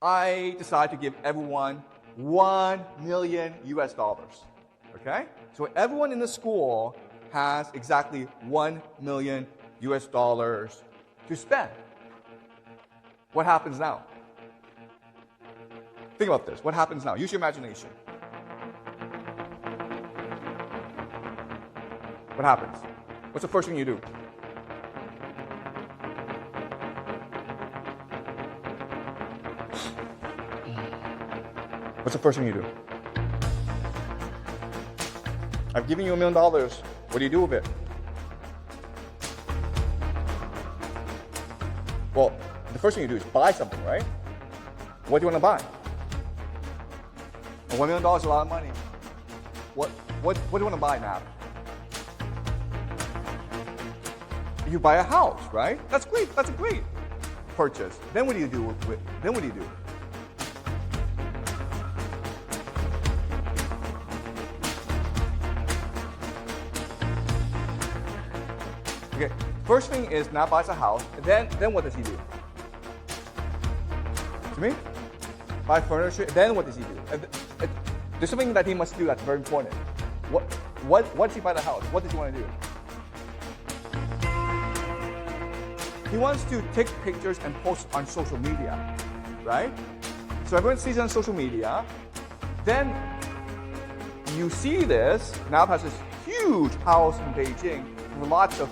I decide to give everyone $1 million US. Okay? So everyone in the school has exactly $1 million US to spend. What happens now? Think about this. What happens now? Use your imagination. What happens? What's the first thing you do? What's the first thing you do? I've given you $1 million. What do you do with it? Well, the first thing you do is buy something, right? What do you want to buy? $1 million is a lot of money. What do you want to buy now? You buy a house, right? That's great. That's a great purchase. Then what do you do with it? Then what do you do? Okay, first thing is now buys a house. Then what does he do? To me? Buy furniture. Then what does he do? There's something that he must do that's very important. Once he buy the house, what does he want to do? He wants to take pictures and post on social media, right? So everyone sees it on social media. Then you see this. Now has this huge house in Beijing with lots of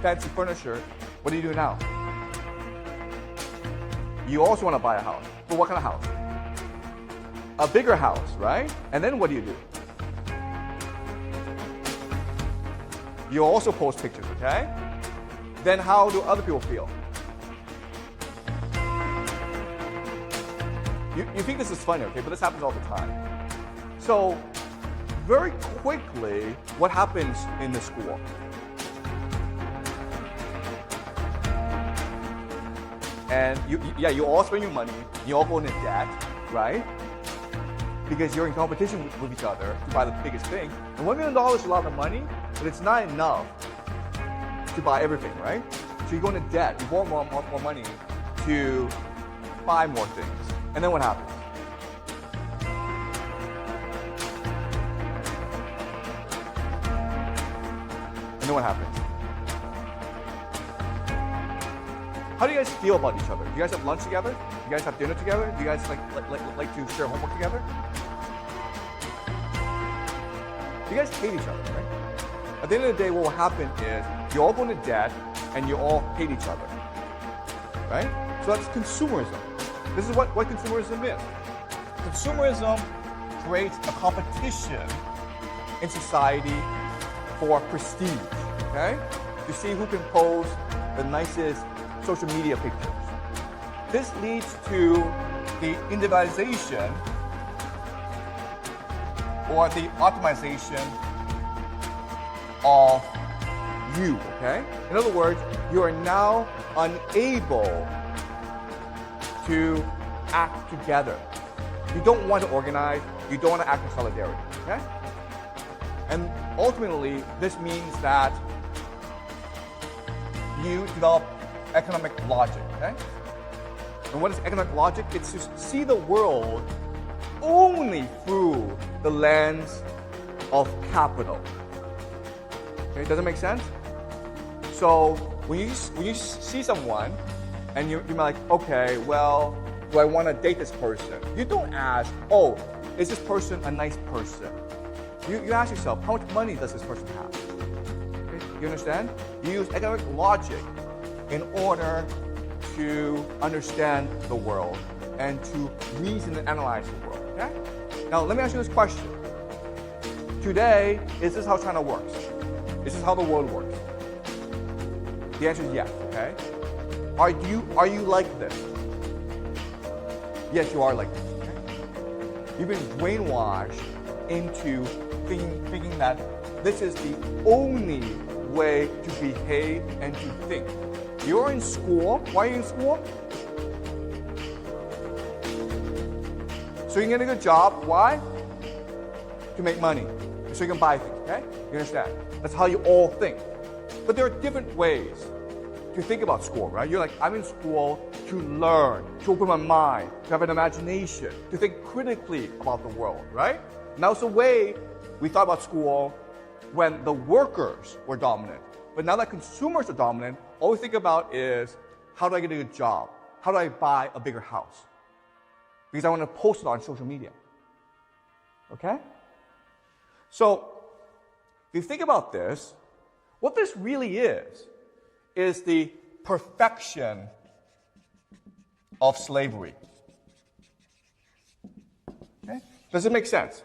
fancy furniture. What do you do now? You also want to buy a house. But what kind of house? A bigger house, right? And then what do? You also post pictures, okay? Then how do other people feel? You think this is funny, okay? But this happens all the time. So very quickly, what happens in the school? And you all spend your money, you all go into debt, right? Because you're in competition with each other to buy the biggest thing. And $1 million is a lot of money, but it's not enough to buy everything, right? So you go into debt, you borrow more money to buy more things. And then what happens? And then what happens? How do you guys feel about each other? Do you guys have lunch together? Do you guys have dinner together? Do you guys like to share homework together? You guys hate each other, right? At the end of the day, what will happen is you all go into debt and you all hate each other, right? So that's consumerism. This is what consumerism is. Consumerism creates a competition in society for prestige, okay? To see who can pose the nicest social media pictures. This leads to the individualization or the optimization of you, okay? In other words, you are now unable to act together. You don't want to organize, you don't want to act in solidarity, okay? And ultimately, this means that you develop economic logic, okay? And what is economic logic? It's to see the world only through the lens of capital. Okay, does it make sense? So when you see someone and you're like, okay, well, do I want to date this person? You don't ask, oh, is this person a nice person? You ask yourself, how much money does this person have? Okay, you understand? You use economic logic in order to understand the world and to reason and analyze the world, okay? Now, let me ask you this question. Today, is this how China works? Is this how the world works? The answer is yes, okay? Are you like this? Yes, you are like this, okay? You've been brainwashed into thinking that this is the only way to behave and to think. You're in school. Why are you in school? So you can get a good job. Why? To make money. So you can buy things, okay? You understand? That's how you all think. But there are different ways to think about school, right? You're like, I'm in school to learn, to open my mind, to have an imagination, to think critically about the world, right? And that was the way we thought about school when the workers were dominant. But now that consumers are dominant, all we think about is, how do I get a good job? How do I buy a bigger house? Because I want to post it on social media. Okay? So, if you think about this, what this really is the perfection of slavery. Okay? Does it make sense?